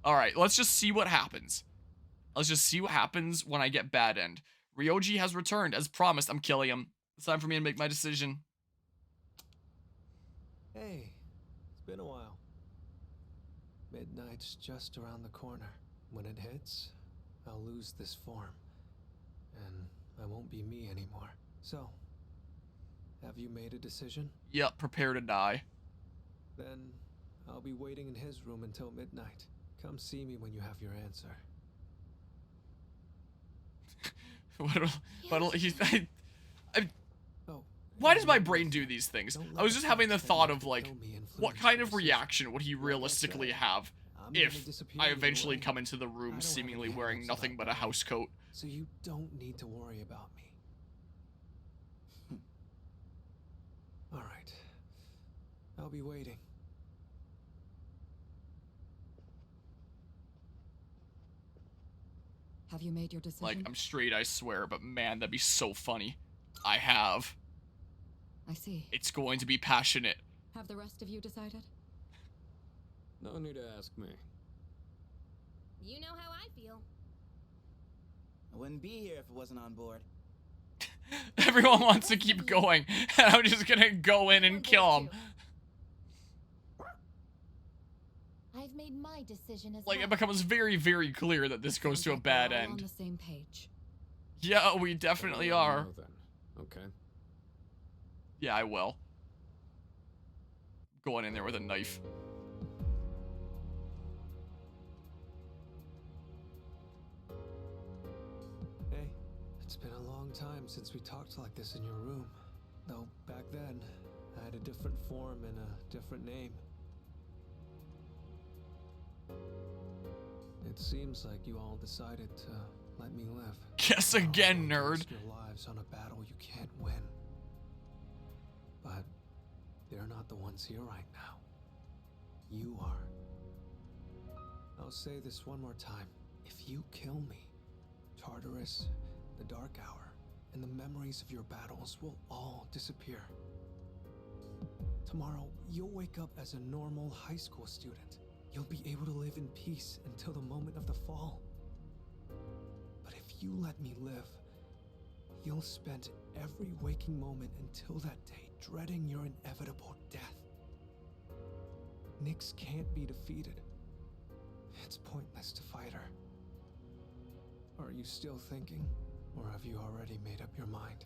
Alright, let's just see what happens. Let's just see what happens when I get bad end. Ryoji has returned. As promised, I'm killing him. It's time for me to make my decision. Hey, it's been a while. Midnight's just around the corner. When it hits, I'll lose this form. And I won't be me anymore. So, have you made a decision? Yep, prepare to die. Then I'll be waiting in his room until midnight. Come see me when you have your answer. Why does my brain do these things? I was just having the thought of, like, what kind of reaction would he realistically have if I eventually come into the room seemingly wearing nothing but a house coat? So you don't need to worry about me. Alright. I'll be waiting. Have you made your decision? Like, I'm straight, I swear, but man, that'd be so funny. I have. I see. It's going to be passionate. Have the rest of you decided? No need to ask me. You know how I feel. I wouldn't be here if it wasn't on board. Everyone wants to keep going, and I'm just gonna go in and kill him. I've made my decision as Like, well. it becomes very, very clear that this goes to a bad We're all end. on the same page. Yeah, we definitely are. Well, then. Okay. Yeah, I will. Going in there with a knife. Hey, it's been a long time since we talked like this in your room. Though back then, I had a different form and a different name. It seems like you all decided to let me live. Guess again, nerd. Risk your lives on a battle you can't win. But they're not the ones here right now. You are. I'll say this one more time. If you kill me, Tartarus, the Dark Hour, and the memories of your battles will all disappear. Tomorrow, you'll wake up as a normal high school student. You'll be able to live in peace until the moment of the fall. But if you let me live, you'll spend every waking moment until that day dreading your inevitable death. Nyx can't be defeated. It's pointless to fight her. Are you still thinking, or have you already made up your mind?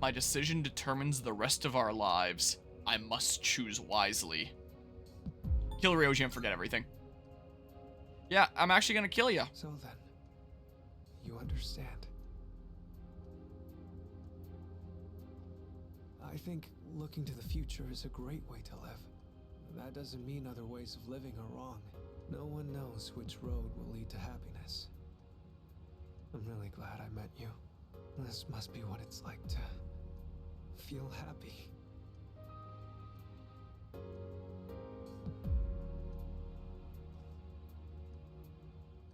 My decision determines the rest of our lives. I must choose wisely. Kill Ryoji and forget everything. Yeah, I'm actually gonna kill you. So then, you understand. I think looking to the future is a great way to live. That doesn't mean other ways of living are wrong. No one knows which road will lead to happiness. I'm really glad I met you. This must be what it's like to feel happy.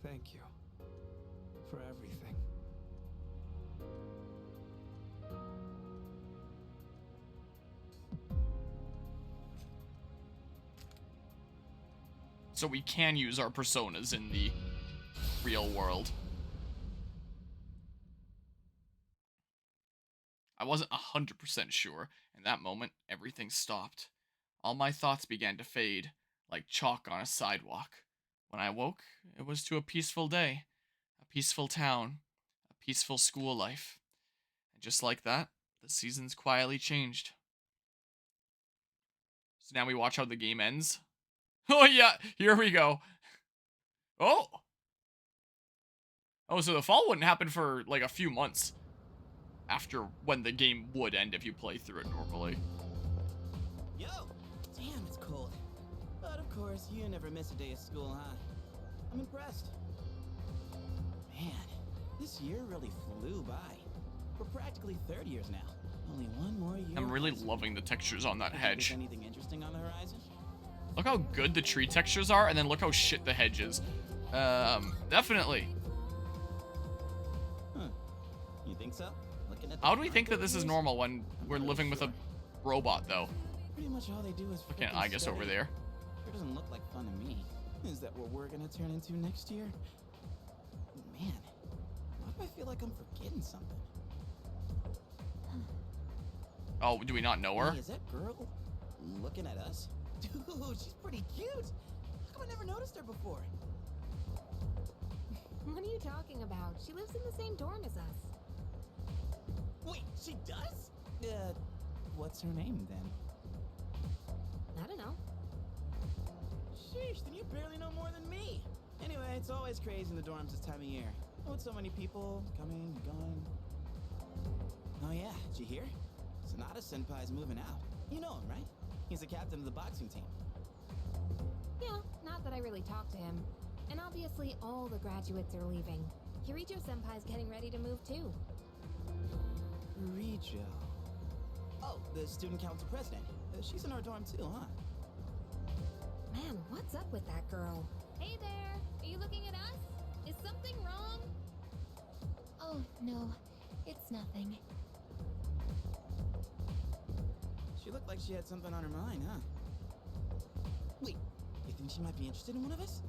Thank you for everything. So we can use our personas in the real world. I wasn't 100% sure. In that moment, everything stopped. All my thoughts began to fade, like chalk on a sidewalk. When I woke, it was to a peaceful day, a peaceful town, a peaceful school life. And just like that, the seasons quietly changed. So now we watch how the game ends. Oh yeah, here we go. Oh! Oh, so the fall wouldn't happen for like a few months after when the game would end if you play through it normally. Yo! Damn, it's cold. But of course, you never miss a day of school, huh? I'm impressed. Man, this year really flew by. We're practically third years now. Only one more year. I'm really loving the textures on that hedge. Is anything interesting on the horizon? Look how good the tree textures are, and then look how shit the hedge is. Definitely. Huh. You think so? Looking at How do we think that this is normal when we're living with a robot, though? Pretty much all they do is Okay, frickin' I guess over study. there. Sure doesn't look like fun to me. Is that what we're gonna turn into next year? Man, why do I feel like I'm forgetting something? Oh, do we not know her? Hey, is that girl looking at us? Dude, she's pretty cute. How come I never noticed her before? What are you talking about? She lives in the same dorm as us. Wait, she does? What's her name then? I don't know. Sheesh, then you barely know more than me. Anyway, it's always crazy in the dorms this time of year. With so many people coming and going. Oh yeah, did you hear? Sonata Senpai's moving out. You know him, right? He's the captain of the boxing team. Yeah, not that I really talked to him. And obviously all the graduates are leaving. Kirijo Senpai's getting ready to move too. Rijo. Oh, the student council president. She's in our dorm too, huh? Man, what's up with that girl? Hey there! Are you looking at us? Is something wrong? Oh, no. It's nothing. She looked like she had something on her mind, huh? Wait, you think she might be interested in one of us?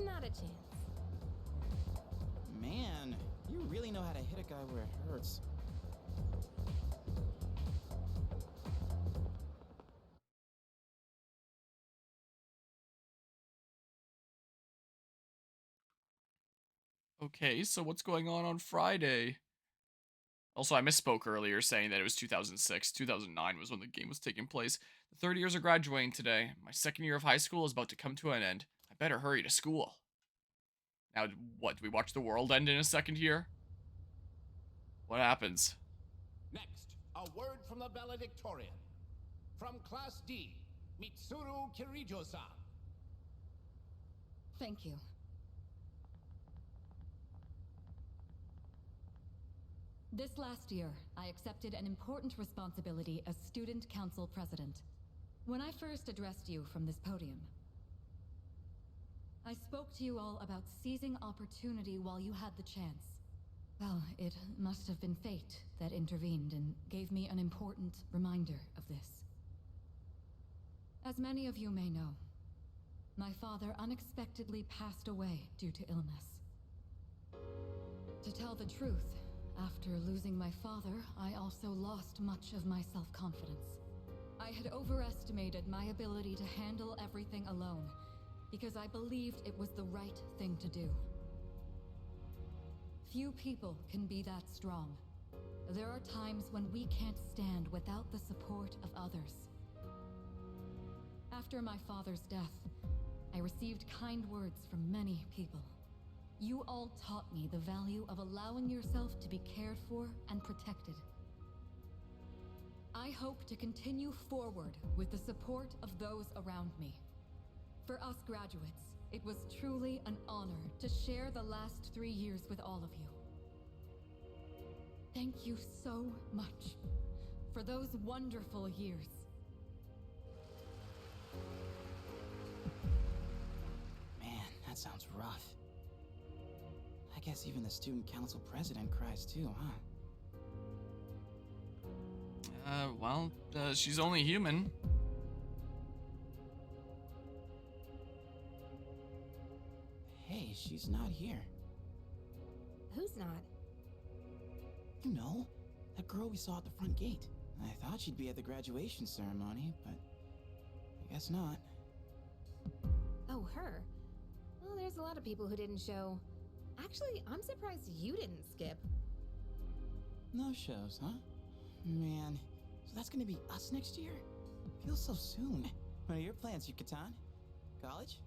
Not a chance. Man, you really know how to hit a guy where it hurts. Okay, so what's going on Friday? Also, I misspoke earlier saying that it was 2006. 2009 was when the game was taking place. The 3rd years are graduating today. My 2nd year of high school is about to come to an end. I better hurry to school. Now, what, do we watch the world end in a second here? What happens? Next, a word from the valedictorian. From Class D, Mitsuru Kirijo-san. Thank you. This last year, I accepted an important responsibility as Student Council President. When I first addressed you from this podium, I spoke to you all about seizing opportunity while you had the chance. Well, it must have been fate that intervened and gave me an important reminder of this. As many of you may know, my father unexpectedly passed away due to illness. To tell the truth, after losing my father, I also lost much of my self-confidence. I had overestimated my ability to handle everything alone, because I believed it was the right thing to do. Few people can be that strong. There are times when we can't stand without the support of others. After my father's death, I received kind words from many people. You all taught me the value of allowing yourself to be cared for and protected. I hope to continue forward with the support of those around me. For us graduates, it was truly an honor to share the last 3 years with all of you. Thank you so much for those wonderful years. Man, that sounds rough. I guess even the student council president cries too, huh? She's only human. Hey, she's not here. Who's not? You know, that girl we saw at the front gate. I thought she'd be at the graduation ceremony, but I guess not. Oh, her. Well, there's a lot of people who didn't show. Actually, I'm surprised you didn't skip. No shows, huh? Man, so that's gonna be us next year? Feels so soon. What are your plans, Yucatan? College?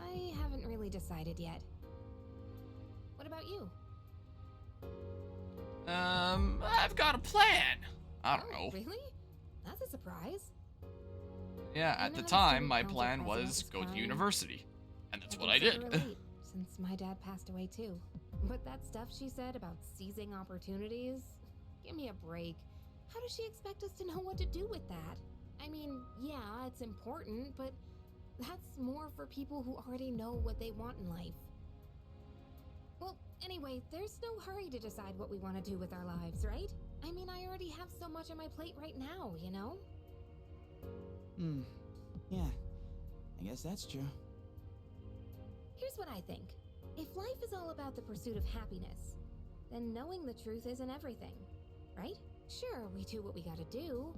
I haven't really decided yet. What about you? I've got a plan. I don't know. Really? That's a surprise. Yeah, I at know the the time, student my council plan president was is go to fine. university. And that's what can I sort did. of relate, since my dad passed away too. But that stuff she said about seizing opportunities, give me a break. How does she expect us to know what to do with that? I mean, yeah, it's important, but that's more for people who already know what they want in life. Well, anyway, there's no hurry to decide what we want to do with our lives, right? I mean, I already have so much on my plate right now, you know? Yeah, I guess that's true. Here's what I think. If life is all about the pursuit of happiness, then knowing the truth isn't everything, right? Sure, we do what we gotta do,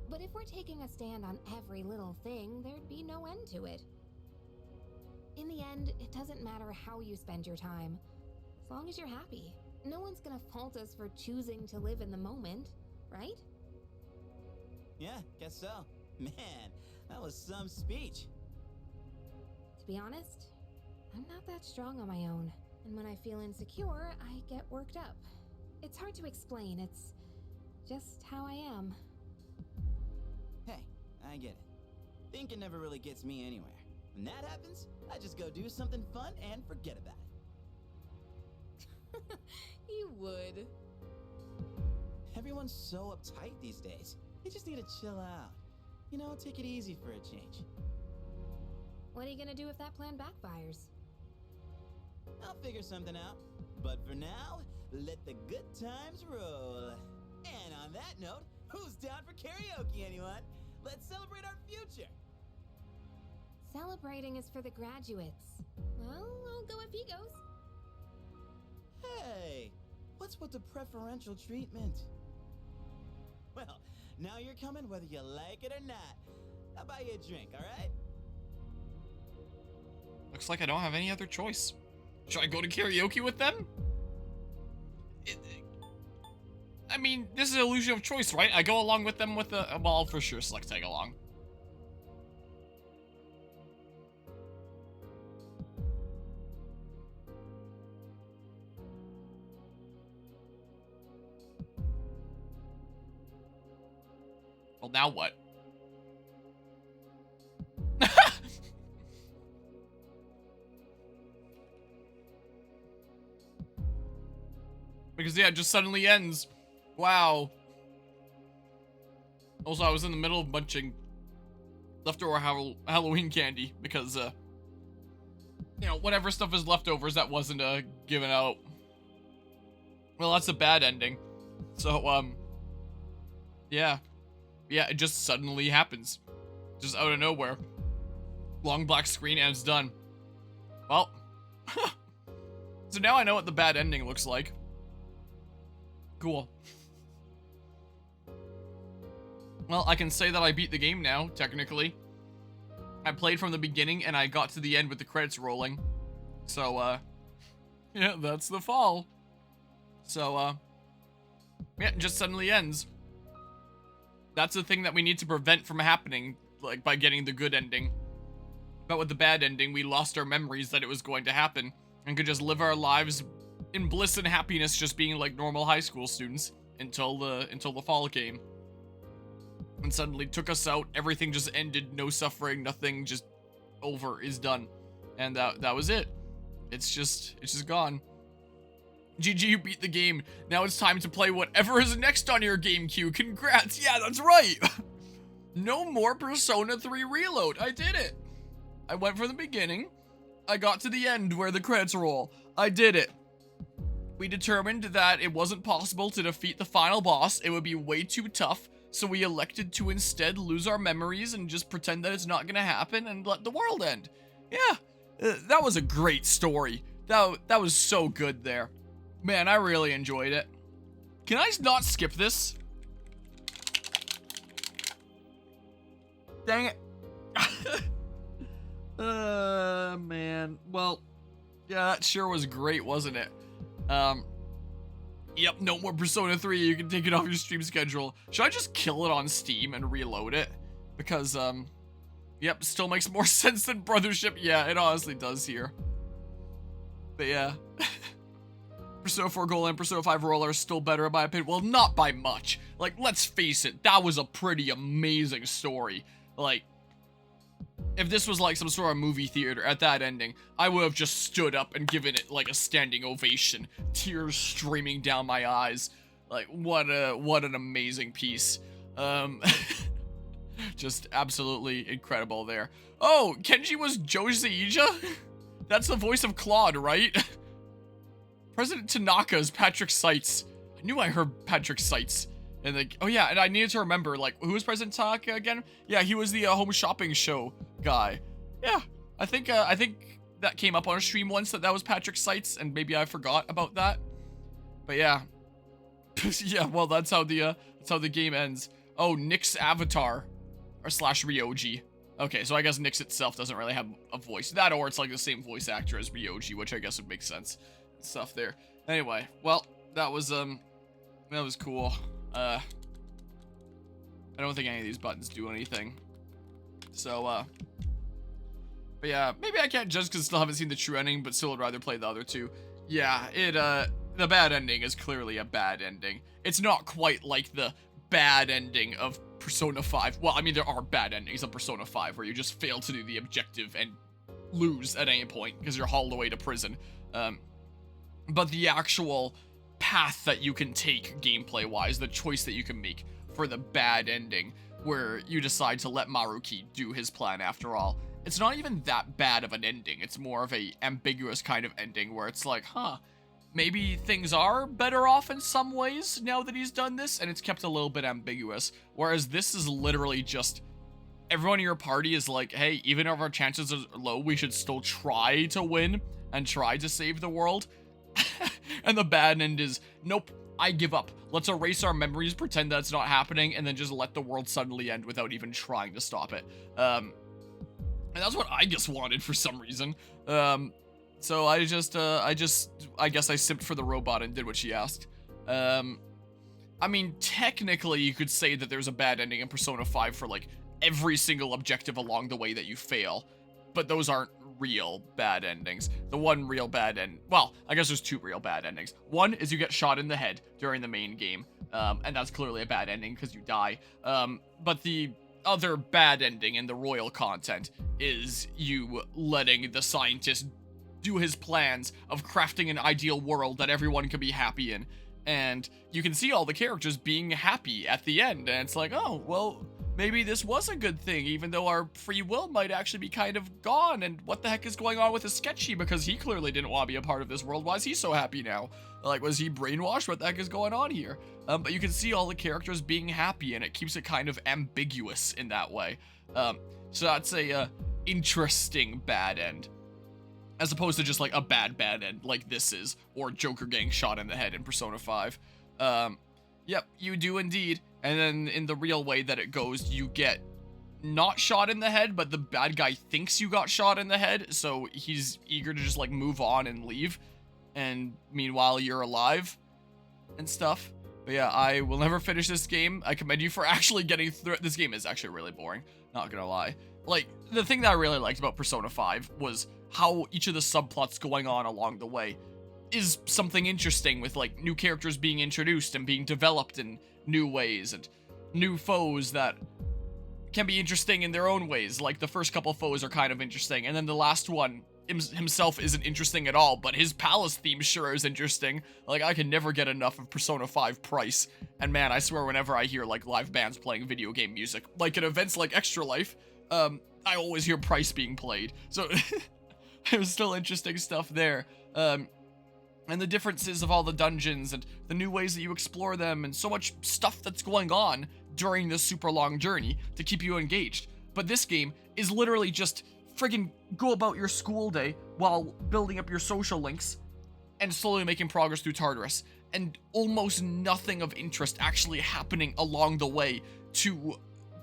but if we're taking a stand on every little thing, there'd be no end to it. In the end, it doesn't matter how you spend your time, as long as you're happy. No one's gonna fault us for choosing to live in the moment, right? Yeah, guess so. Man, that was some speech. To be honest, I'm not that strong on my own, and when I feel insecure, I get worked up. It's hard to explain, it's just how I am. Hey, I get it. Thinking never really gets me anywhere. When that happens, I just go do something fun and forget about it. You would. Everyone's so uptight these days. They just need to chill out. You know, take it easy for a change. What are you gonna do if that plan backfires? I'll figure something out. But for now, let the good times roll. And on that note, who's down for karaoke, anyone? Let's celebrate our future. Celebrating is for the graduates. Well, I'll go if he goes. Hey, what's with the preferential treatment? Well, now you're coming whether you like it or not. I'll buy you a drink, alright? Looks like I don't have any other choice. Should I go to karaoke with them? I mean, this is an illusion of choice, right? I go along with them with the... Well, I'll for sure select tag along. Well, now what? Because, yeah, it just suddenly ends. Wow. Also, I was in the middle of munching leftover Halloween candy because, you know, whatever stuff is leftovers that wasn't, given out. Well, that's a bad ending. So, yeah. Yeah, it just suddenly happens. Just out of nowhere. Long black screen and it's done. Well. So now I know what the bad ending looks like. Cool. Well, I can say that I beat the game now, technically. I played from the beginning and I got to the end with the credits rolling. So, yeah, that's the fall. So, yeah, it just suddenly ends. That's the thing that we need to prevent from happening, like, by getting the good ending. But with the bad ending, we lost our memories that it was going to happen, and could just live our lives in bliss and happiness, just being like normal high school students, until the fall came. And suddenly took us out, everything just ended, no suffering, nothing, just over, is done. And that was it. It's just gone. GG, you beat the game. Now it's time to play whatever is next on your game queue. Congrats. Yeah, that's right. No more Persona 3 Reload. I did it. I went from the beginning. I got to the end where the credits roll. I did it. We determined that it wasn't possible to defeat the final boss. It would be way too tough. So we elected to instead lose our memories and just pretend that it's not going to happen and let the world end. Yeah, that was a great story. That was so good there. Man, I really enjoyed it. Can I not skip this? Dang it. Man. Well, yeah, that sure was great, wasn't it? Yep, no more Persona 3. You can take it off your stream schedule. Should I just kill it on Steam and reload it? Because, yep, still makes more sense than Brothership. Yeah, it honestly does here. But yeah. Persona 4 Gold and Persona 5 Roller are still better in my opinion. Well, not by much. Like, let's face it, that was a pretty amazing story. Like, if this was like some sort of movie theater at that ending, I would have just stood up and given it like a standing ovation. Tears streaming down my eyes. Like, what an amazing piece. Just absolutely incredible there. Oh, Kenji was Joji Ija? That's the voice of Claude, right? President Tanaka is Patrick Seitz. I knew I heard Patrick Seitz. And like, oh yeah, and I needed to remember, like, who was President Tanaka again? Yeah, he was the home shopping show guy. Yeah, I think that came up on a stream once that was Patrick Seitz, and maybe I forgot about that. But yeah, yeah. Well, that's how the game ends. Oh, Nick's avatar, or slash Ryoji. Okay, so I guess Nyx itself doesn't really have a voice. That, or it's like the same voice actor as Ryoji, which I guess would make sense. Stuff there. Anyway, well, that was cool. I don't think any of these buttons do anything. So, but yeah, maybe I can't judge because I still haven't seen the true ending, but still would rather play the other two. Yeah, the bad ending is clearly a bad ending. It's not quite like the bad ending of Persona 5. Well, I mean, there are bad endings of Persona 5 where you just fail to do the objective and lose at any point because you're hauled away to prison. But the actual path that you can take gameplay-wise, the choice that you can make for the bad ending, where you decide to let Maruki do his plan after all, it's not even that bad of an ending. It's more of a ambiguous kind of ending where it's like, huh, maybe things are better off in some ways now that he's done this, and it's kept a little bit ambiguous. Whereas this is literally just, everyone in your party is like, hey, even if our chances are low, we should still try to win and try to save the world. And the bad end is, nope, I give up. Let's erase our memories, pretend that's not happening, and then just let the world suddenly end without even trying to stop it. And that's what I just wanted for some reason. So I guess I simped for the robot and did what she asked. I mean, technically you could say that there's a bad ending in Persona 5 for like every single objective along the way that you fail, but those aren't real bad endings. The one real bad well, I guess there's two real bad endings. One is you get shot in the head during the main game, and that's clearly a bad ending because you die. But the other bad ending in the royal content is you letting the scientist do his plans of crafting an ideal world that everyone can be happy in. And you can see all the characters being happy at the end, and it's like, oh, well, maybe this was a good thing, even though our free will might actually be kind of gone, and what the heck is going on with Sketchy, because he clearly didn't want to be a part of this world. Why is he so happy now? Like, was he brainwashed? What the heck is going on here? But you can see all the characters being happy, and it keeps it kind of ambiguous in that way. So that's a interesting bad end, as opposed to just like a bad end like this is, or Joker getting shot in the head in Persona 5. Yep, you do indeed. And then in the real way that it goes, you get not shot in the head, but the bad guy thinks you got shot in the head, so he's eager to just like move on and leave. And meanwhile, you're alive and stuff. But yeah, I will never finish this game. I commend you for actually getting through it. This game is actually really boring, not gonna lie. Like, the thing that I really liked about Persona 5 was how each of the subplots going on along the way is something interesting, with like new characters being introduced and being developed in new ways, and new foes that can be interesting in their own ways. Like the first couple foes are kind of interesting, and then the last one himself isn't interesting at all, but his palace theme sure is interesting. Like, I can never get enough of Persona 5 Price, and man, I swear whenever I hear like live bands playing video game music, like at events like Extra Life, I always hear Price being played, so it was still interesting stuff there. And the differences of all the dungeons and the new ways that you explore them, and so much stuff that's going on during this super long journey to keep you engaged. But this game is literally just friggin' go about your school day while building up your social links and slowly making progress through Tartarus, and almost nothing of interest actually happening along the way to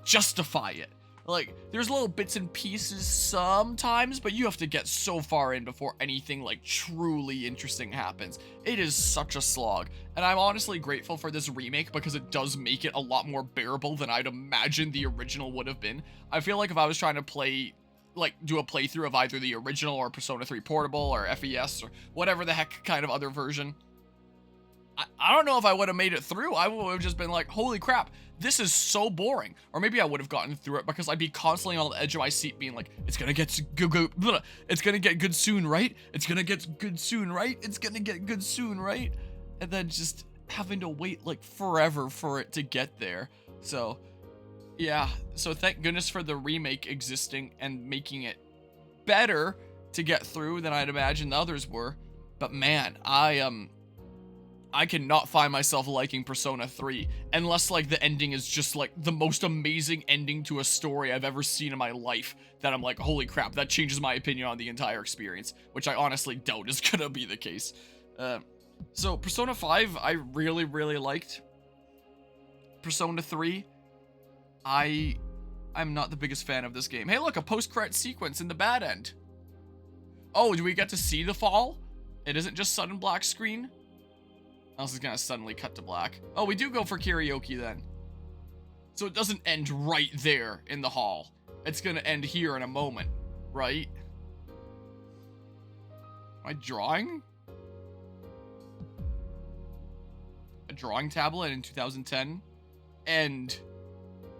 justify it. Like, there's little bits and pieces sometimes, but you have to get so far in before anything, like, truly interesting happens. It is such a slog, and I'm honestly grateful for this remake because it does make it a lot more bearable than I'd imagine the original would have been. I feel like if I was trying to play, like, do a playthrough of either the original or Persona 3 Portable or FES or whatever the heck kind of other version, I don't know if I would have made it through. I would have just been like, holy crap, this is so boring. Or maybe I would have gotten through it because I'd be constantly on the edge of my seat being like, it's gonna get good, it's gonna get good soon, right? It's gonna get good soon, right? It's gonna get good soon, right? And then just having to wait like forever for it to get there. So yeah, so thank goodness for the remake existing and making it better to get through than I'd imagine the others were. But man, I cannot find myself liking Persona 3 unless like the ending is just like the most amazing ending to a story I've ever seen in my life that I'm like, holy crap, that changes my opinion on the entire experience, which I honestly doubt is gonna be the case. So Persona 5 I really liked. Persona 3 I'm not the biggest fan of this game. Hey look, a post-credit sequence in the bad end. Oh, do we get to see the fall? It isn't just sudden black screen? Else is gonna suddenly cut to black. Oh, we do go for karaoke then. So it doesn't end right there in the hall. It's gonna end here in a moment, right? Am I drawing? A drawing tablet in 2010? And...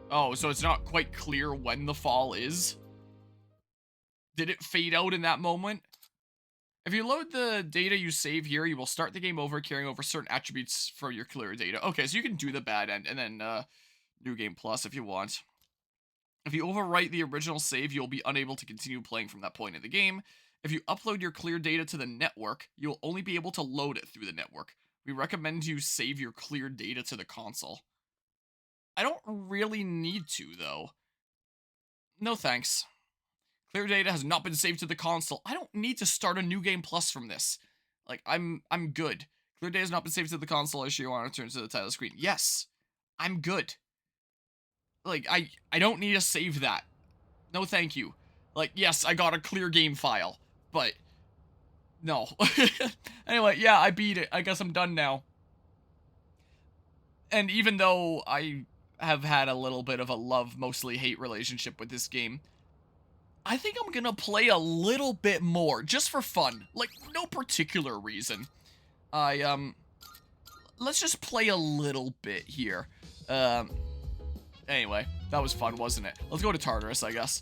oh, so it's not quite clear when the fall is? Did it fade out in that moment? If you load the data you save here, you will start the game over, carrying over certain attributes for your clear data. Okay, so you can do the bad end, and then New Game Plus if you want. If you overwrite the original save, you'll be unable to continue playing from that point in the game. If you upload your clear data to the network, you'll only be able to load it through the network. We recommend you save your clear data to the console. I don't really need to, though. No thanks. Clear data has not been saved to the console. I don't need to start a New Game Plus from this. Like, I'm good. Clear data has not been saved to the console issue. You want to turn to the title screen. Yes, I'm good. Like, I don't need to save that. No thank you. Like, yes, I got a clear game file, but no. Anyway, yeah, I beat it. I guess I'm done now. And even though I have had a little bit of a love, mostly hate relationship with this game, I think I'm gonna play a little bit more, just for fun. Like, no particular reason. Let's just play a little bit here. Anyway, that was fun, wasn't it? Let's go to Tartarus, I guess.